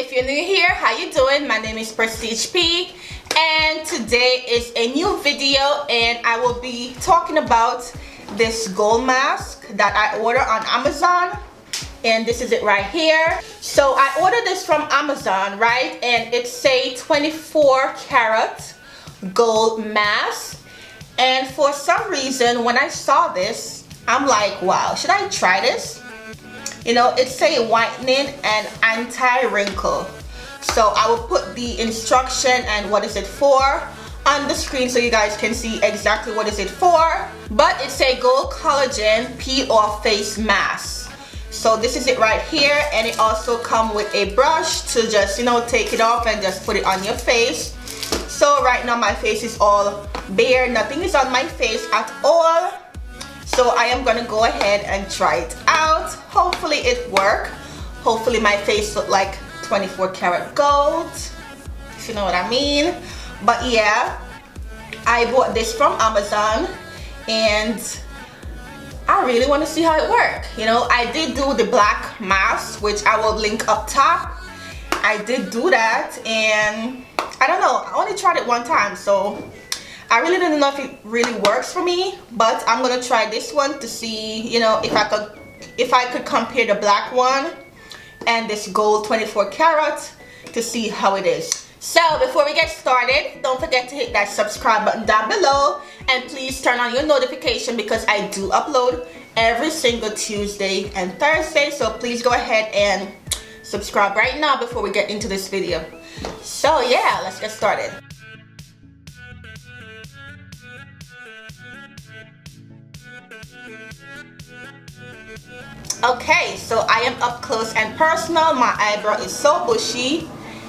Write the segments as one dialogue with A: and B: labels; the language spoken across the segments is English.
A: if you're new here, how you doing? My name is Prestige P, and today is a new video, and I will be talking about this gold mask that I ordered on Amazon, and this is it right here. So I ordered this from Amazon, right? And it's a 24 karat gold mask, and for some reason when I saw this, I'm like, wow, should I try this? You know, it's a whitening and anti-wrinkle. So I will put the instruction and what is it for on the screen so you guys can see exactly what is it for. But it's a gold collagen peel off face mask. So this is it right here, and it also comes with a brush to just, you know, take it off and just put it on your face. So right now my face is all bare, nothing is on my face at all. So I am gonna go ahead and try it out. Hopefully it works. Hopefully my face look like 24 karat gold, if you know what I mean. But yeah, I bought this from Amazon and I really want to see how it works. You know, I did do the black mask, which I will link up top. I did do that, and I don't know, I only tried it one time, so I really didn't know if it really works for me. But I'm gonna try this one to see, you know, if I could compare the black one and this gold 24 karat to see how it is. So before we get started, don't forget to hit that subscribe button down below, and please turn on your notification because I do upload every single Tuesday and Thursday. So please go ahead and subscribe right now before we get into this video. So yeah, let's get started. Okay, so I am up close and personal. My eyebrow is so bushy.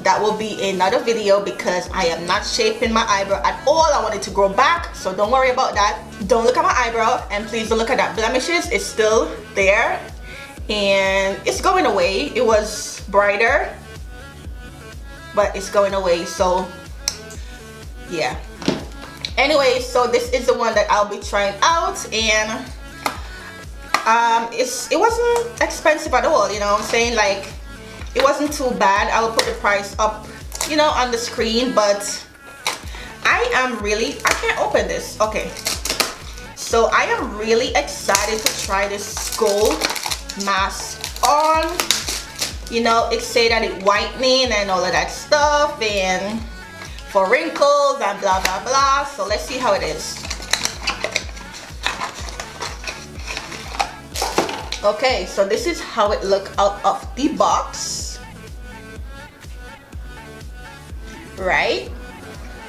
A: That will be another video because I am not shaping my eyebrow at all. I want it to grow back, so don't worry about that. Don't look at my eyebrow, and please don't look at that blemishes. It's still there and it's going away. It was brighter, but it's going away, so yeah. Anyway, so this is the one that I'll be trying out, and it wasn't expensive at all, you know what I'm saying? Like, it wasn't too bad. I will put the price up, you know, on the screen. But I can't open this. Okay, so I am really excited to try this gold mask on. You know, it say that it whitening and all of that stuff, and for wrinkles and blah blah blah. So let's see how it is. Okay, so this is how it look out of the box, right?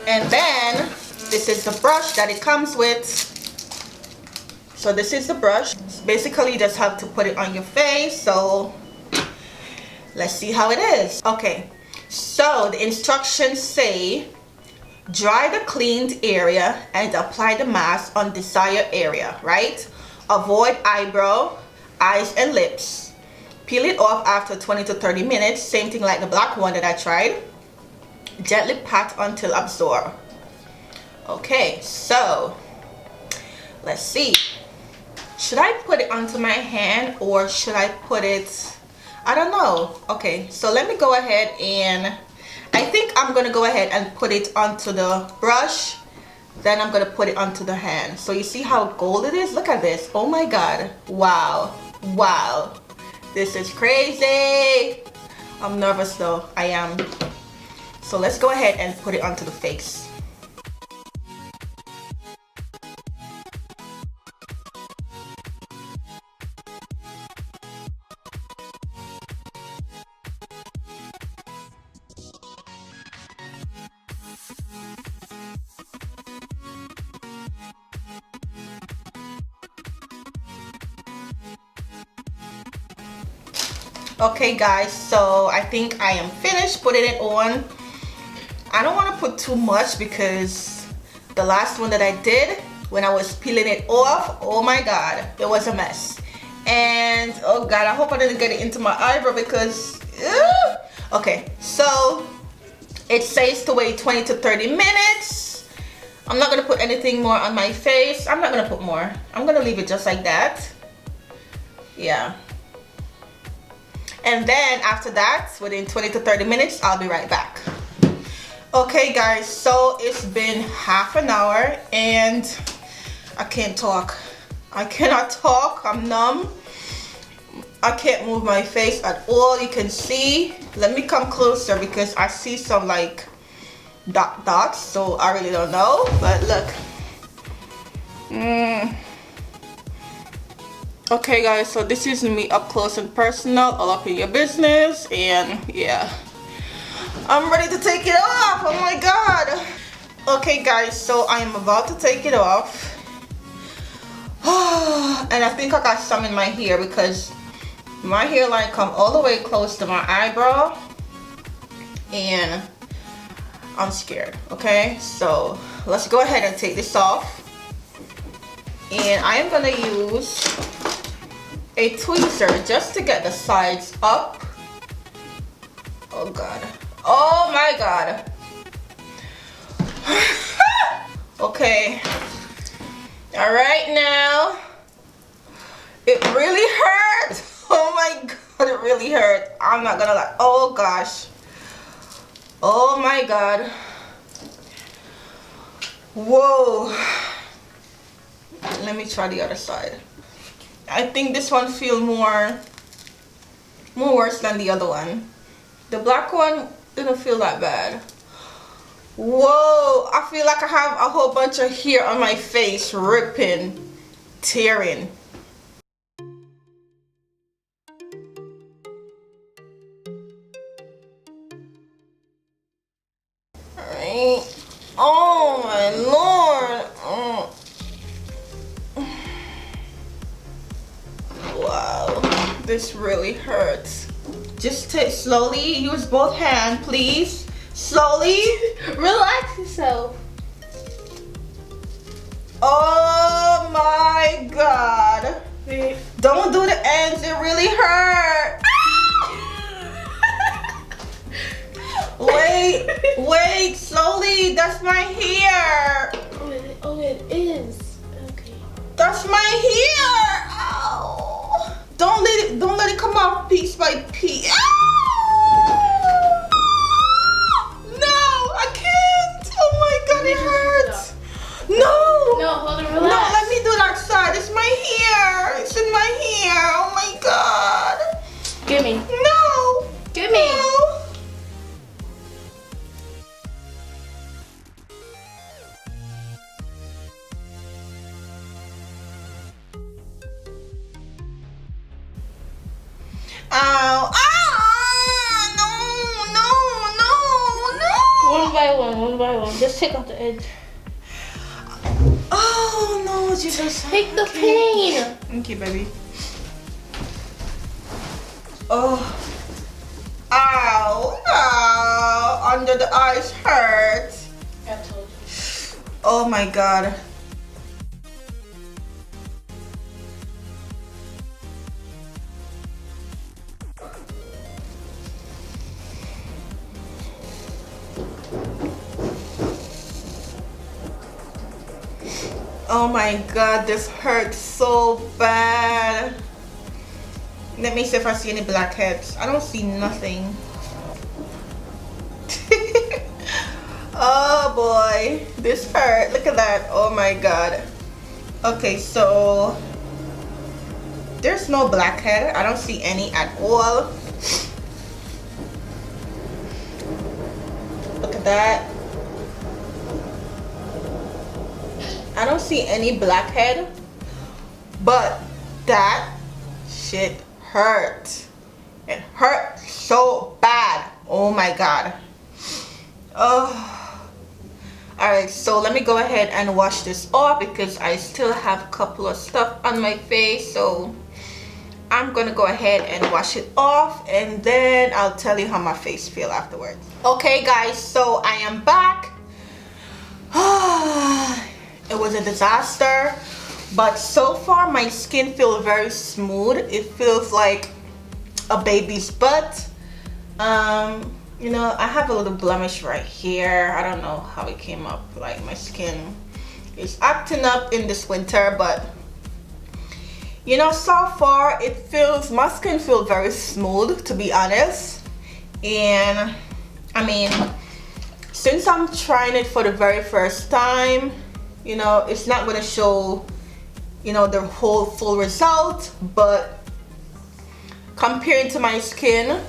A: And then this is the brush that it comes with. So this is the brush. Basically, you just have to put it on your face. So let's see how it is. Okay, so the instructions say dry the cleaned area and apply the mask on desired area, right? Avoid eyebrow, eyes and lips. Peel it off after 20 to 30 minutes. Same thing like the black one that I tried. Gently pat until absorb. Okay, so let's see. Should I put it onto my hand or should I put it, I don't know. Okay, so let me go ahead, and I think I'm gonna go ahead and put it onto the brush. Then I'm gonna put it onto the hand. So you see how gold it is? Look at this. Oh my god. Wow. Wow. This is crazy. I'm nervous though. I am. So let's go ahead and put it onto the face. Okay guys, so I think I am finished putting it on. I don't want to put too much because the last one that I did, when I was peeling it off, oh my god, it was a mess. And oh god, I hope I didn't get it into my eyebrow because okay, so it says to wait 20 to 30 minutes. I'm not gonna put anything more on my face. I'm not gonna put more. I'm gonna leave it just like that. Yeah. And then after that, within 20 to 30 minutes, I'll be right back. Okay guys, so it's been half an hour and I can't talk. I cannot talk. I'm numb. I can't move my face at all. You can see. Let me come closer because I see some like dots, so I really don't know. But look. Okay guys, so this is me up close and personal, all up in your business, and yeah. I'm ready to take it off. Oh my god. Okay guys, so I am about to take it off. And I think I got some in my hair because my hairline come all the way close to my eyebrow and I'm scared. Okay, so let's go ahead and take this off. And I am gonna use a tweezer just to get the sides up. Oh god. Oh my god. Okay. All right now. It really hurt. Oh my god, it really hurt. I'm not gonna lie. Oh gosh. Oh my god. Whoa. Let me try the other side. I think this one feels more worse than the other one. The black one didn't feel that bad. Whoa, I feel like I have a whole bunch of hair on my face, ripping, tearing. Alright. Oh my lord. Wow, this really hurts. Just take slowly, use both hands, please. Slowly.
B: Relax yourself.
A: Oh my god. Don't do the ends, it really hurt. Wait, slowly. That's my hair.
B: Oh, it is. Okay.
A: That's my hair. Ow. Don't let it come off piece by piece. No, I can't. Oh my god, it hurts. No,
B: hold on, relax.
A: No, let me do that side. It's my hair. It's in my hair. Oh my god.
B: Give me.
A: No.
B: Give me.
A: No. Ow. No.
B: One by one. Just take off the edge.
A: Oh no, Jesus.
B: Take the pain.
A: Okay, baby. Oh. Ow. Ow. Under the eyes hurt.
B: I told you.
A: Oh my god. Oh my god, this hurts so bad. Let me see if I see any blackheads. I don't see nothing. Oh boy, this hurt. Look at that. Oh my god. Okay, so there's no blackhead. I don't see any at all. Look at that. I don't see any blackhead, but that shit hurt. It hurt so bad. Oh my god. Oh. Alright, so let me go ahead and wash this off because I still have a couple of stuff on my face. So I'm gonna go ahead and wash it off and then I'll tell you how my face feels afterwards. Okay guys, so I am back. It was a disaster, but so far my skin feels very smooth. It feels like a baby's butt. You know, I have a little blemish right here. I don't know how it came up. Like my skin is acting up in this winter, but You know, so far my skin feels very smooth, to be honest. And I mean, since I'm trying it for the very first time, you know, it's not going to show, you know, the whole full result, but comparing to my skin,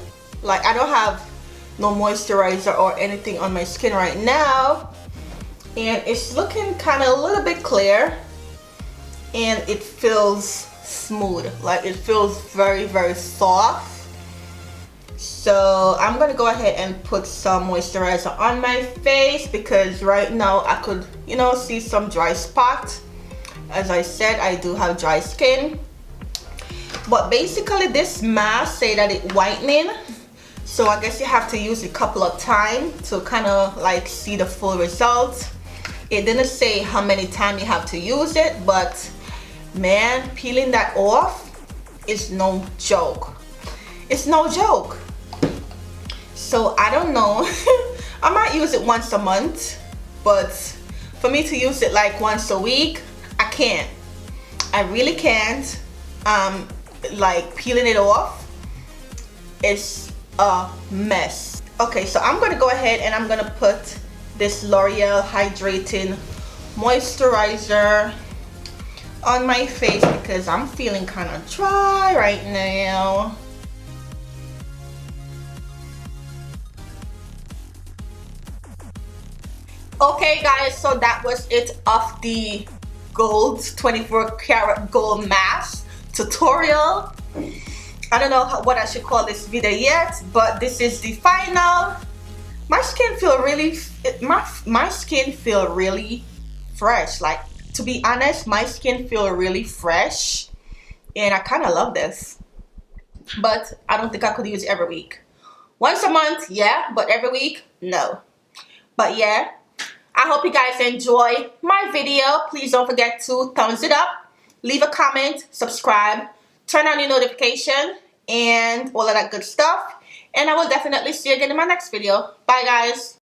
A: like I don't have no moisturizer or anything on my skin right now, and it's looking kind of a little bit clear, and it feels smooth, like it feels very, very soft. So I'm gonna go ahead and put some moisturizer on my face, because right now I could, you know, see some dry spots. As I said, I do have dry skin, but basically this mask say that it whitening, so I guess you have to use it a couple of times to kind of like see the full result. It didn't say how many times you have to use it, but man, peeling that off is no joke. It's no joke. So I don't know. I might use it once a month, but for me to use it like once a week, I can't. I really can't. Like peeling it off, it's a mess. Okay, so I'm gonna go ahead and I'm gonna put this L'Oreal Hydrating Moisturizer on my face because I'm feeling kind of dry right now. Okay guys, so that was it of the gold 24 karat gold mask tutorial. I don't know what I should call this video yet, but this is the final. My skin feel really my skin feel really fresh. Like, to be honest, my skin feel really fresh, and I kind of love this, but I don't think I could use it every week. Once a month, yeah, but every week, no. But yeah, I hope you guys enjoy my video. Please don't forget to thumbs it up, leave a comment, subscribe, turn on your notification, and all of that good stuff. And I will definitely see you again in my next video. Bye guys.